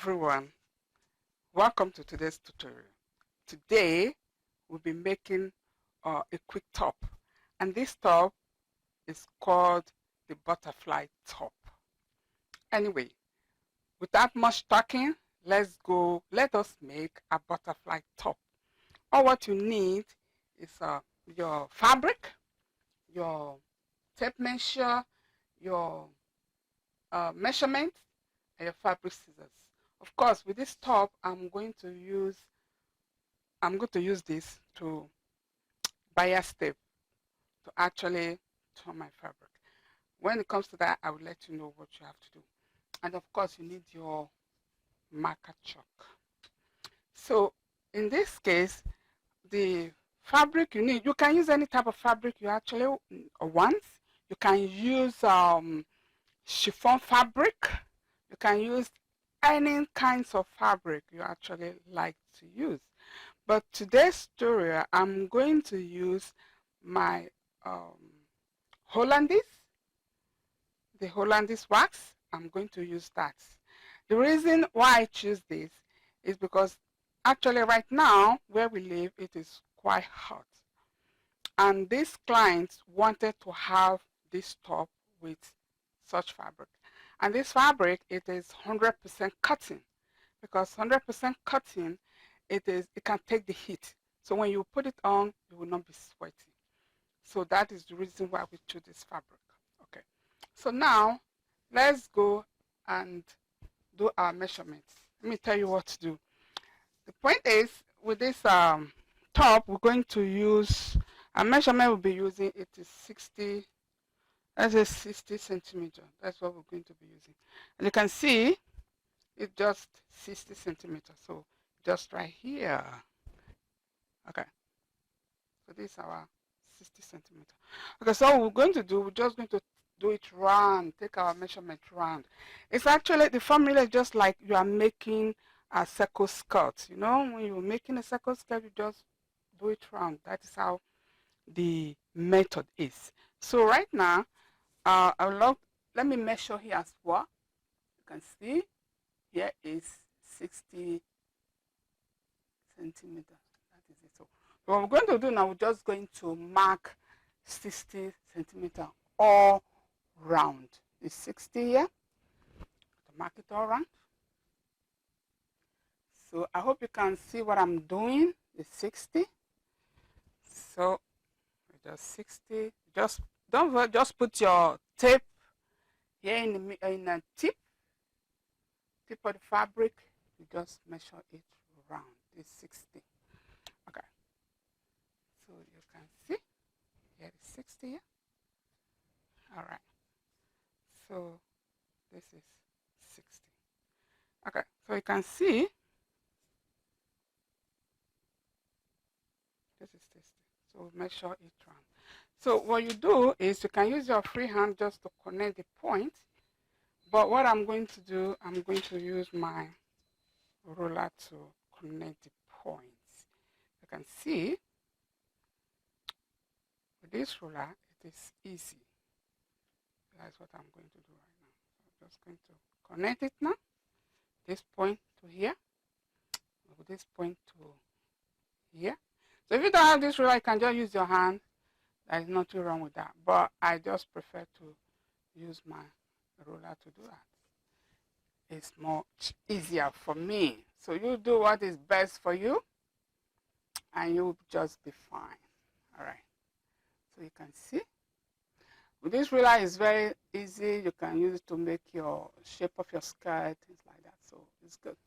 everyone, welcome to today's tutorial. Today we'll be making a quick top, and this top is called the butterfly top. Anyway, without much talking, let us make a butterfly top. All what you need is your fabric, your tape measure, your measurement, and your fabric scissors. Of course, with this top, I'm going to use this to bias tape to actually turn my fabric. When it comes to that, I will let you know what you have to do. And of course, you need your marker chalk. So in this case, the fabric you can use any type of fabric you actually want. You can use chiffon fabric. You can use any kinds of fabric you actually like to use. But today's tutorial, I'm going to use my Hollandaise, the Hollandaise wax. I'm going to use that. The reason why I choose this is because actually right now where we live, it is quite hot. And these clients wanted to have this top with such fabric. And this fabric, it is 100% cotton, because 100% cotton, it can take the heat. So when you put it on, you will not be sweaty. So that is the reason why we choose this fabric. Okay. So now let's go and do our measurements. Let me tell you what to do. The point is, with this top, we're going to use a measurement we'll be using. It is 60. That's a 60 centimeter. That's what we're going to be using. And you can see it's just 60 centimeters. So just right here. Okay. So this is our 60 centimeter. Okay, so what we're going to do, we're just going to do it round, take our measurement round. It's actually, the formula is just like you are making a circle skirt. You know, when you're making a circle skirt, you just do it round. That is how the method is. So right now, let me measure here as well. You can see here is 60 centimeters. That is it. So what we're going to do now, we're just going to mark 60 centimeters all round. It's 60 here. To mark it all round. So I hope you can see what I'm doing. It's 60. So just 60. Just put your tape here in the tip of the fabric. You just measure it round. It's 60. Okay. So you can see here is 60 here. All right. So this is 60. Okay. So you can see this is 60. So measure it round. So what you do is you can use your free hand just to connect the point. But what I'm going to do, I'm going to use my ruler to connect the points. You can see with this ruler, it is easy. That's what I'm going to do right now. So I'm just going to connect it now. This point to here, with this point to here. So if you don't have this ruler, you can just use your hand. There is nothing wrong with that. But I just prefer to use my ruler to do that. It's much easier for me. So you do what is best for you, and you'll just be fine. All right. So you can see. With this ruler, it's very easy. You can use it to make your shape of your skirt, things like that. So it's good.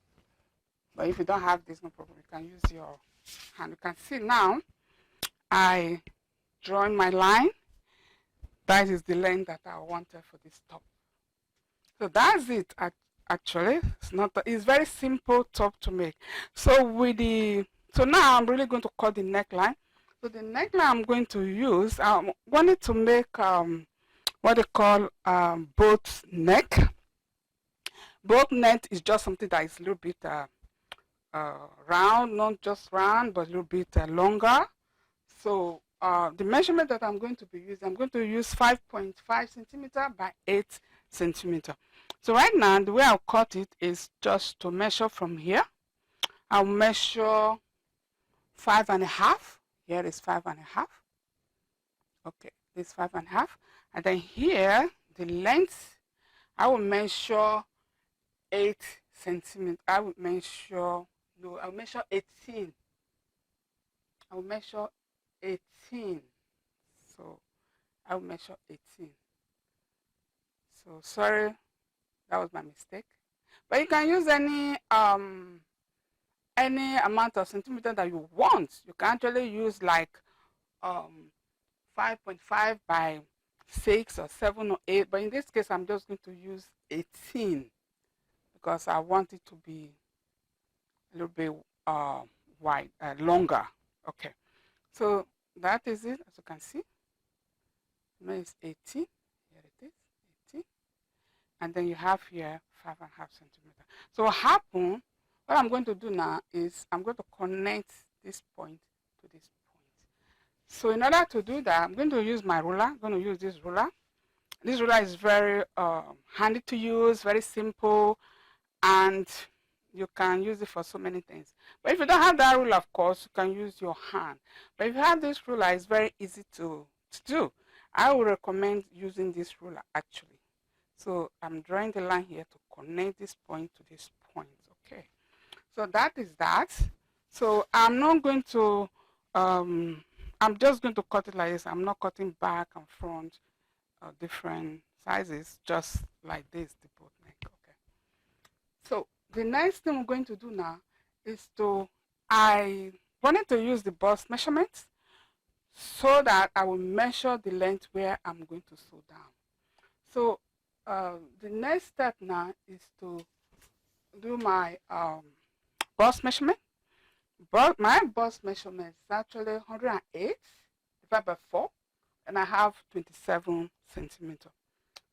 But if you don't have this, no problem. You can use your hand. You can see now, I drawing my line. That is the length that I wanted for this top. So that's it. Actually, it's very simple top to make. So now I'm really going to cut the neckline. So the neckline I'm going to use, I wanted to make what they call boat neck. Boat neck is just something that is a little bit round, not just round, but a little bit longer. So the measurement that I'm going to be using, I'm going to use 5.5 centimeter by 8 centimeter. So right now, the way I'll cut it is just to measure from here. I'll measure 5.5. Here is 5.5. Okay, this 5.5. And then here, the length, I will measure 8 centimeters. I'll measure 18. I'll measure 18. So I'll measure 18. So sorry, that was my mistake. But you can use any amount of centimeter that you want. You can actually use like 5.5 by 6 or 7 or 8. But in this case, I'm just going to use 18 because I want it to be a little bit wide, longer. Okay, so that is it. As you can see, it's 18. Here it is, 18. And then you have here 5.5 centimeter. So what I'm going to do now is I'm going to connect this point to this point. So in order to do that, I'm going to use my ruler. I'm going to use this ruler. This ruler is very handy to use, very simple, and you can use it for so many things. But if you don't have that ruler, of course, you can use your hand. But if you have this ruler, it's very easy to do. I would recommend using this ruler actually. So I'm drawing the line here to connect this point to this point. Okay. So that is that. So I'm not going to, I'm just going to cut it like this. I'm not cutting back and front different sizes, just like this, the boat neck. Okay. So the next thing we're going to do now is I wanted to use the bust measurement so that I will measure the length where I'm going to sew down. So the next step now is to do my bust measurement. But my bust measurement is actually 108 divided by 4, and I have 27 centimeter.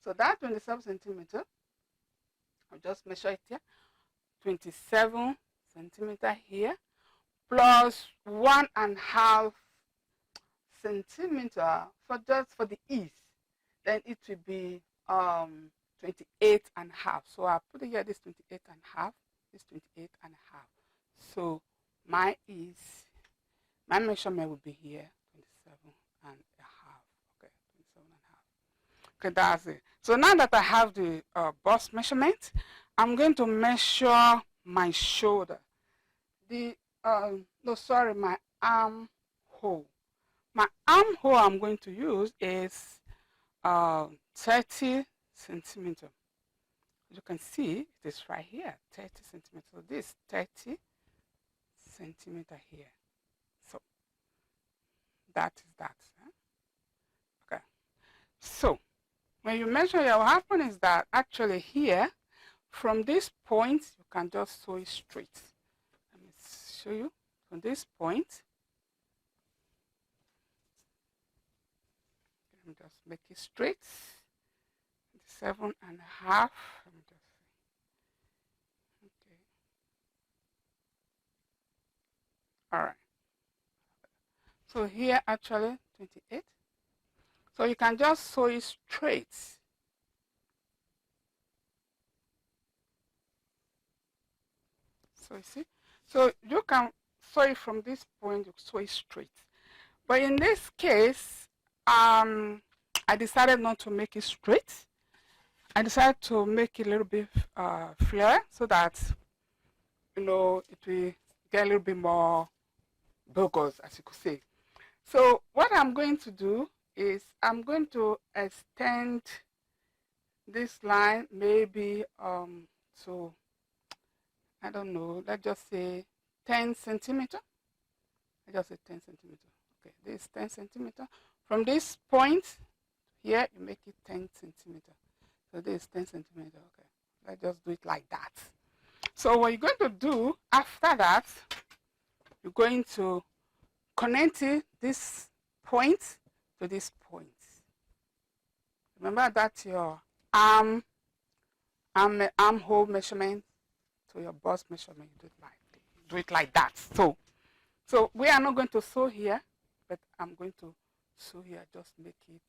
So that 27 centimeter, I'll just measure it here. 27 centimeter here plus 1.5 centimeter for the ease. Then it will be 28.5. So I'll put it here, this 28.5, this 28.5. So my measurement will be here 27.5. Okay, 27.5. Okay, that's it. So now that I have the bust measurement, I'm going to measure my shoulder. My armhole. My armhole I'm going to use is 30 centimeter. You can see it is right here, 30 centimeter. So this 30 centimeter here. So that is that. Okay. So when you measure, what happens is that actually here, from this point, you can just sew it straight. Let me show you. From this point, let me just make it straight. 7.5. Let me just see. Okay. All right. So here actually 28. So you can just sew it straight. So you see, so you can sew it from this point, you sew it straight. But in this case, I decided not to make it straight. I decided to make it a little bit flare so that, it will get a little bit more bogus, as you could say. So what I'm going to do is I'm going to extend this line maybe to, I don't know, let's just say 10 centimeter. Let's just say 10 centimeter. Okay, this is 10 centimeter. From this point here, you make it 10 centimeter. So this is 10 centimeter. Okay, let's just do it like that. So what you're going to do after that, you're going to connect this point to this point. Remember that your armhole measurement to your bust measurement. You do it like that. So we are not going to sew here, but I'm going to sew here. Just make it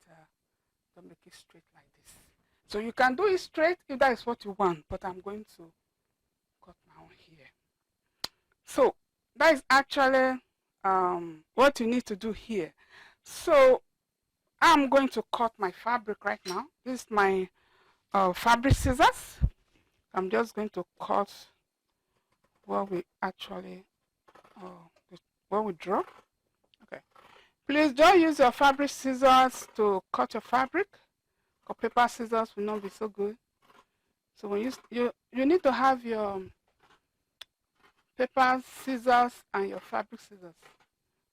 straight like this. So you can do it straight if that is what you want, but I'm going to cut my own here. So that is actually what you need to do here. So I'm going to cut my fabric right now. This is my fabric scissors. I'm just going to cut what we actually, what we draw. Okay. Please don't use your fabric scissors to cut your fabric, or paper scissors will not be so good. So when you need to have your paper scissors and your fabric scissors.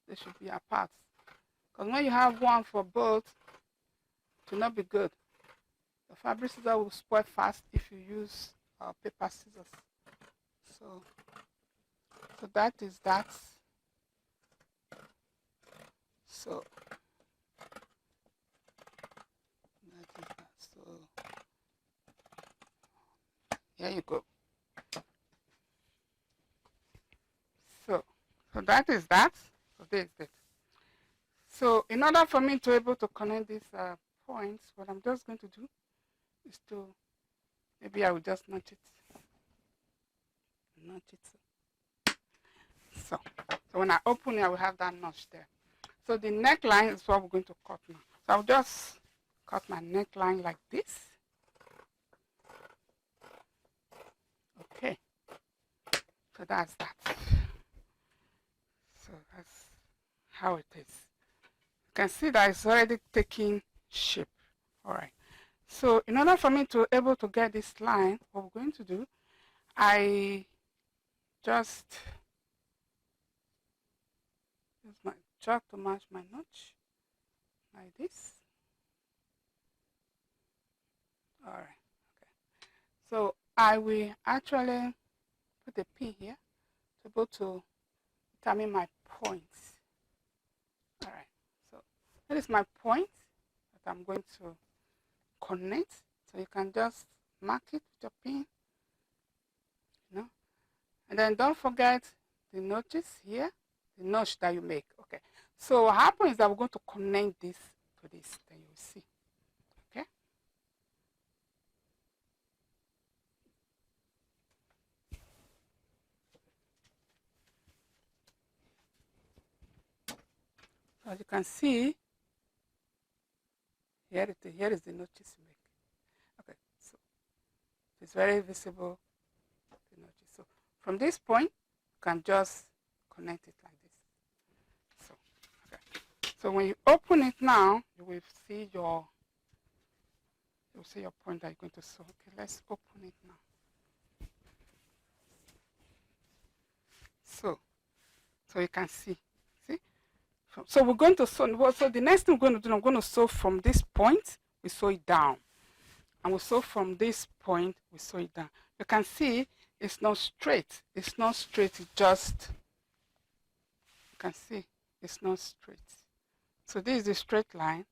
They should be apart. Because when you have one for both, it will not be good. The fabric scissors will spoil fast if you use paper scissors. So that is that. So that is that. So here you go. So that is that. So this is it. So in order for me to be able to connect these points, what I'm just going to do is to, maybe I will just notch it. Notch it. So when I open it, I will have that notch there. So the neckline is what we're going to cut now. So I'll just cut my neckline like this. Okay. So that's that. So that's how it is. You can see that it's already taking shape. All right. So in order for me to be able to get this line, what we're going to do, I just use my chalk to match my notch like this. All right. Okay. So I will actually put a pin here to be able to determine my points. All right. So that is my point that I'm going to connect. So you can just mark it with your pin, and then don't forget the notches here, the notch that you make. Okay. So what happens is that we're going to connect this to this, then you'll see. Okay. So as you can see, here is the notches you make. Okay. So it's very visible, the notches. So from this point, you can just connect it like this. So, okay. So when you open it now, you will see your point that you're going to sew. Okay, let's open it now. So you can see. So we're going to sew. So the next thing we're going to do, I'm going to sew from this point, we sew it down. And we sew from this point, we sew it down. You can see it's not straight. It's not straight, it's just, you can see it's not straight. So this is the straight line,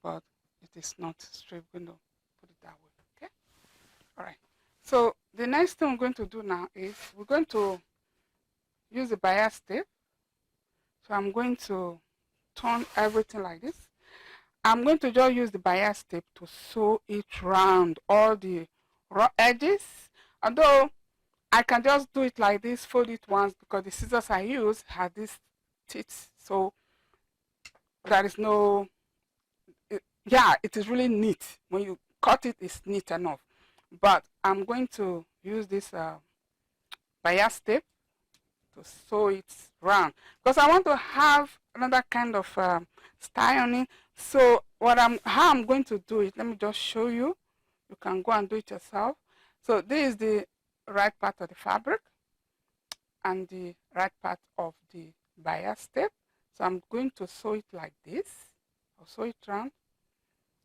but it is not straight. We're going to put it that way, okay? All right. So the next thing we're going to do now is we're going to use the bias tape. So I'm going to turn everything like this. I'm going to just use the bias tape to sew it round all the raw edges. Although I can just do it like this, fold it once, because the scissors I use have these teeth. So there is no, it is really neat. When you cut it, it's neat enough. But I'm going to use this bias tape to sew it round, because I want to have another kind of style on it. So how I'm going to do it, let me just show you. You can go and do it yourself. So this is the right part of the fabric and the right part of the bias tape. So I'm going to sew it like this. I'll sew it round.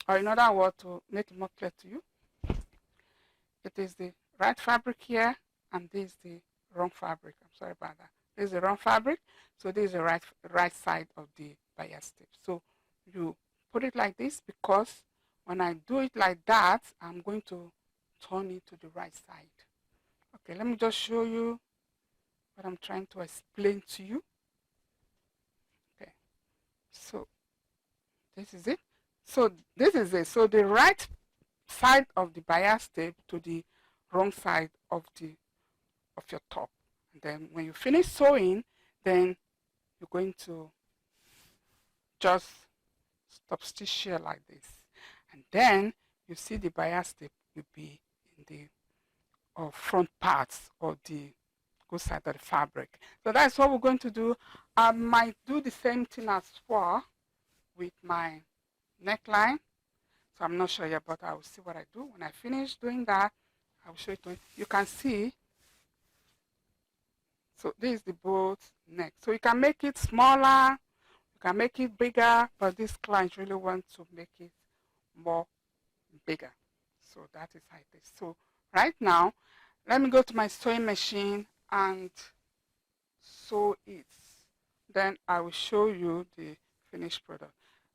Or in other words, to make it more clear to you, it is the right fabric here, and this is the wrong fabric. I'm sorry about that. This is the wrong fabric, so this is the right side of the bias tape. So you put it like this, because when I do it like that, I'm going to turn it to the right side. Okay, let me just show you what I'm trying to explain to you. Okay, so this is it. So this is it. So the right side of the bias tape to the wrong side of your top. And then when you finish sewing, then you're going to just stop stitch here like this, and then you see the bias tape will be in the front parts or the good side of the fabric. So that's what we're going to do. I might do the same thing as well with my neckline. So I'm not sure yet, but I will see what I do. When I finish doing that, I will show it to you. You can see, so this is the both neck. So you can make it smaller, you can make it bigger, but this client really wants to make it more bigger. So that is how it is. So right now, let me go to my sewing machine and sew it. Then I will show you the finished product.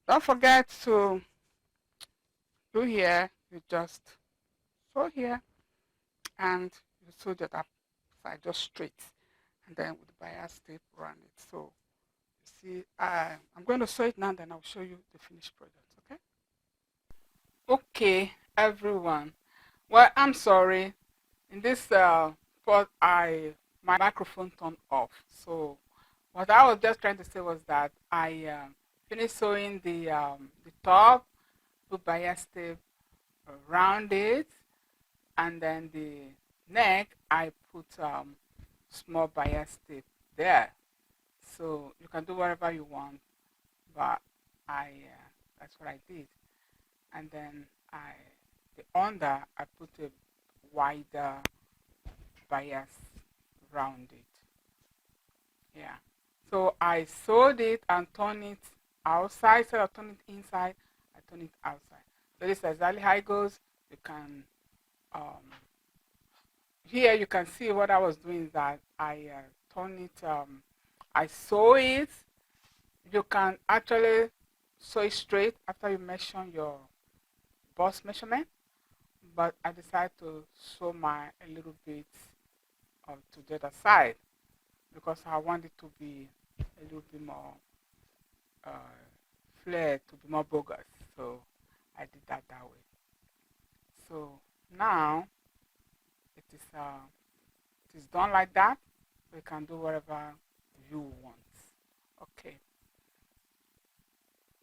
Don't forget to do here, you just sew here and you sew the other side just straight, and then with the bias tape run it. So you see, I'm going to sew it now, then I'll show you the finished product. Okay, everyone. Well, I'm sorry. In this part, my microphone turned off. So what I was just trying to say was that I finished sewing the top, put bias tape around it, and then the neck I put small bias tape there. So you can do whatever you want, but that's what I did. And then the under I put a wider bias around it. Yeah. So I sewed it and turned it outside. So I turn it inside, I turn it outside. So this is exactly how it goes. You can here you can see what I was doing is that I turn it, I sew it. You can actually sew it straight after you measure your bust measurement, but I decided to sew a little bit to the other side because I want it to be a little bit more flared, to be more bogus. So I did that way. So now it is done like that. You can do whatever you want. Okay.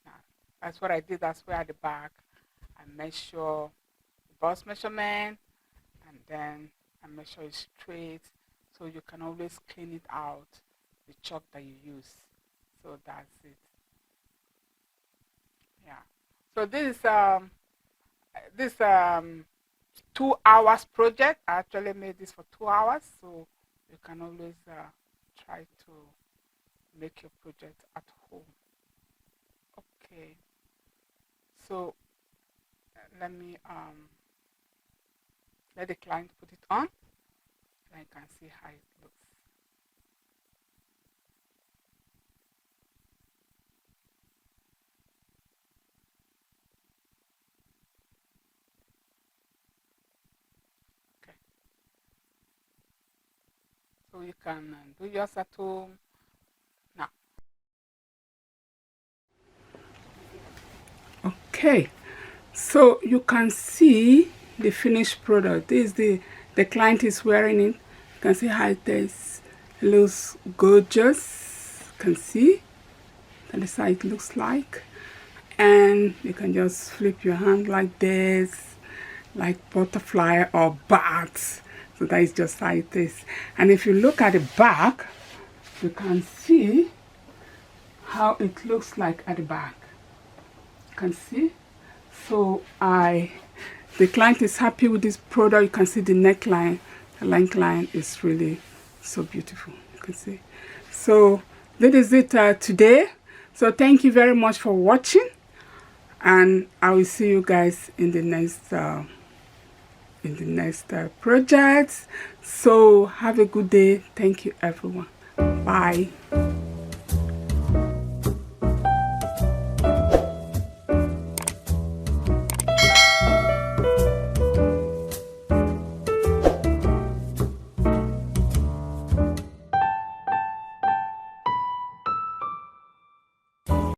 Now that's what I did. That's where at the back I measure the bust measurement, and then I measure it straight, so you can always clean it out, the chalk that you use. So that's it. Yeah. So this 2 hours project. I actually made this for 2 hours, so you can always try to make your project at home. Okay. So let me let the client put it on, then you can see how it looks. Okay. So you can do yours at home now. Okay. So you can see the finished product. This is the client is wearing it. You can see how it is. It looks gorgeous. You can see that is how it looks like. And you can just flip your hand like this, like butterfly or bat. So that is just how it is. And if you look at the back, you can see how it looks like at the back. You can see. So the client is happy with this product. You can see the neckline. The neckline is really so beautiful. You can see. So that is it today. So thank you very much for watching, and I will see you guys in the next project. So have a good day. Thank you, everyone. Bye.